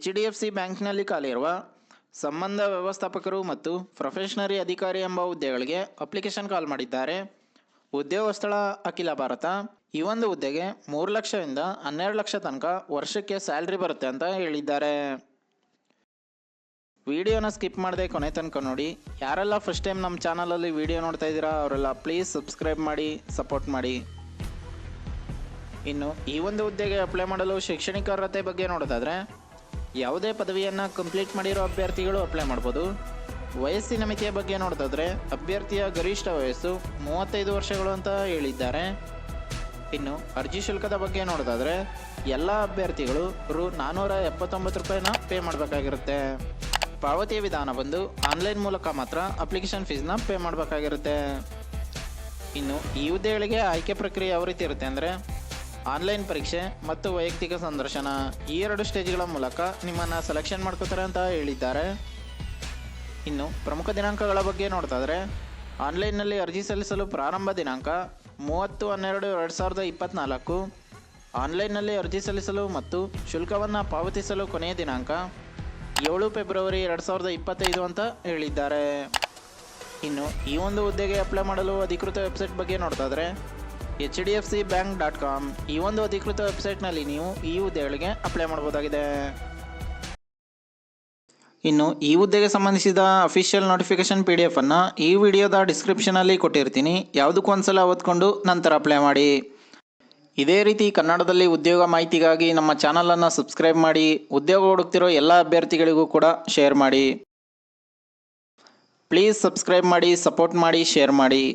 HDFC ಬ್ಯಾಂಕ್ನಲ್ಲಿ ಖಾಲಿಯಿರುವ ಸಂಬಂಧ ವ್ಯವಸ್ಥಾಪಕರು ಮತ್ತು ಪ್ರೊಫೆಷನರಿ ಅಧಿಕಾರಿ ಎಂಬ ಹುದ್ದೆಗಳಿಗೆ ಅಪ್ಲಿಕೇಶನ್ ಕಾಲ್ ಮಾಡಿದ್ದಾರೆ. ಉದ್ಯೋಗ ಸ್ಥಳ ಅಖಿಲ ಭಾರತ. ಈ ಒಂದು ಹುದ್ದೆಗೆ 3 ಲಕ್ಷದಿಂದ 12 ಲಕ್ಷ ತನಕ ವರ್ಷಕ್ಕೆ ಸ್ಯಾಲ್ರಿ ಬರುತ್ತೆ ಅಂತ ಹೇಳಿದ್ದಾರೆ. ವಿಡಿಯೋನ ಸ್ಕಿಪ್ ಮಾಡದೆ ಕೊನೆ ತನಕ ನೋಡಿ. ಯಾರೆಲ್ಲ ಫಸ್ಟ್ ಟೈಮ್ ನಮ್ಮ ಚಾನಲಲ್ಲಿ ವಿಡಿಯೋ ನೋಡ್ತಾ ಇದ್ದೀರಾ ಅವರೆಲ್ಲ ಪ್ಲೀಸ್ ಸಬ್ಸ್ಕ್ರೈಬ್ ಮಾಡಿ, ಸಪೋರ್ಟ್ ಮಾಡಿ. ಇನ್ನು ಈ ಒಂದು ಹುದ್ದೆಗೆ ಅಪ್ಲೈ ಮಾಡಲು ಶೈಕ್ಷಣಿಕ ಅರ್ಹತೆ ಬಗ್ಗೆ ನೋಡೋದಾದರೆ ಯಾವುದೇ ಪದವಿಯನ್ನು ಕಂಪ್ಲೀಟ್ ಮಾಡಿರೋ ಅಭ್ಯರ್ಥಿಗಳು ಅಪ್ಲೈ ಮಾಡ್ಬೋದು. ವಯಸ್ಸಿನ ಮಿತಿಯ ಬಗ್ಗೆ ನೋಡೋದಾದರೆ ಅಭ್ಯರ್ಥಿಯ ಗರಿಷ್ಠ ವಯಸ್ಸು 35 ವರ್ಷಗಳು ಅಂತ ಹೇಳಿದ್ದಾರೆ. ಇನ್ನು ಅರ್ಜಿ ಶುಲ್ಕದ ಬಗ್ಗೆ ನೋಡೋದಾದರೆ ಎಲ್ಲ ಅಭ್ಯರ್ಥಿಗಳು ರು 479 ರೂಪಾಯಿನ ಪೇ ಮಾಡಬೇಕಾಗಿರುತ್ತೆ. ಪಾವತಿಯ ವಿಧಾನ ಬಂದು ಆನ್ಲೈನ್ ಮೂಲಕ ಮಾತ್ರ ಅಪ್ಲಿಕೇಶನ್ ಫೀಸ್ನ ಪೇ ಮಾಡಬೇಕಾಗಿರುತ್ತೆ. ಇನ್ನು ಈ ಹುದ್ದೆಗಳಿಗೆ ಆಯ್ಕೆ ಪ್ರಕ್ರಿಯೆ ಯಾವ ರೀತಿ ಇರುತ್ತೆ ಅಂದರೆ ಆನ್ಲೈನ್ ಪರೀಕ್ಷೆ ಮತ್ತು ವೈಯಕ್ತಿಕ ಸಂದರ್ಶನ, ಈ 2 ಸ್ಟೇಜ್ಗಳ ಮೂಲಕ ನಿಮ್ಮನ್ನು ಸೆಲೆಕ್ಷನ್ ಮಾಡ್ಕೋತಾರೆ ಅಂತ ಹೇಳಿದ್ದಾರೆ. ಇನ್ನು ಪ್ರಮುಖ ದಿನಾಂಕಗಳ ಬಗ್ಗೆ ನೋಡ್ತಾಯಿದ್ರೆ ಆನ್ಲೈನ್ನಲ್ಲಿ ಅರ್ಜಿ ಸಲ್ಲಿಸಲು ಪ್ರಾರಂಭ ದಿನಾಂಕ 30/12/2024. ಆನ್ಲೈನ್ನಲ್ಲಿ ಅರ್ಜಿ ಸಲ್ಲಿಸಲು ಮತ್ತು ಶುಲ್ಕವನ್ನು ಪಾವತಿಸಲು ಕೊನೆಯ ದಿನಾಂಕ 7 ಫೆಬ್ರವರಿ 2025 ಅಂತ ಹೇಳಿದ್ದಾರೆ. ಇನ್ನು ಈ ಒಂದು ಹುದ್ದೆಗೆ ಅಪ್ಲೈ ಮಾಡಲು ಅಧಿಕೃತ ವೆಬ್ಸೈಟ್ ಬಗ್ಗೆ ನೋಡ್ತಾಯಿದ್ರೆ HDFCbank.com ಈ ಒಂದು ಅಧಿಕೃತ ವೆಬ್ಸೈಟ್ನಲ್ಲಿ ನೀವು ಈ ಹುದ್ದೆಗಳಿಗೆ ಅಪ್ಲೈ ಮಾಡ್ಬೋದಾಗಿದೆ. ಇನ್ನು ಈ ಹುದ್ದೆಗೆ ಸಂಬಂಧಿಸಿದ ಅಫಿಷಿಯಲ್ ನೋಟಿಫಿಕೇಶನ್ PDF ಅನ್ನು ಈ ವಿಡಿಯೋದ ಡಿಸ್ಕ್ರಿಪ್ಷನಲ್ಲಿ ಕೊಟ್ಟಿರ್ತೀನಿ. ಯಾವುದಕ್ಕೂ ಒಂದ್ಸಲ ಓದ್ಕೊಂಡು ನಂತರ ಅಪ್ಲೈ ಮಾಡಿ. ಇದೇ ರೀತಿ ಕನ್ನಡದಲ್ಲಿ ಉದ್ಯೋಗ ಮಾಹಿತಿಗಾಗಿ ನಮ್ಮ ಚಾನಲನ್ನು ಸಬ್ಸ್ಕ್ರೈಬ್ ಮಾಡಿ. ಉದ್ಯೋಗ ಹುಡುಕ್ತಿರೋ ಎಲ್ಲ ಅಭ್ಯರ್ಥಿಗಳಿಗೂ ಕೂಡ ಶೇರ್ ಮಾಡಿ. ಪ್ಲೀಸ್ ಸಬ್ಸ್ಕ್ರೈಬ್ ಮಾಡಿ, ಸಪೋರ್ಟ್ ಮಾಡಿ, ಶೇರ್ ಮಾಡಿ.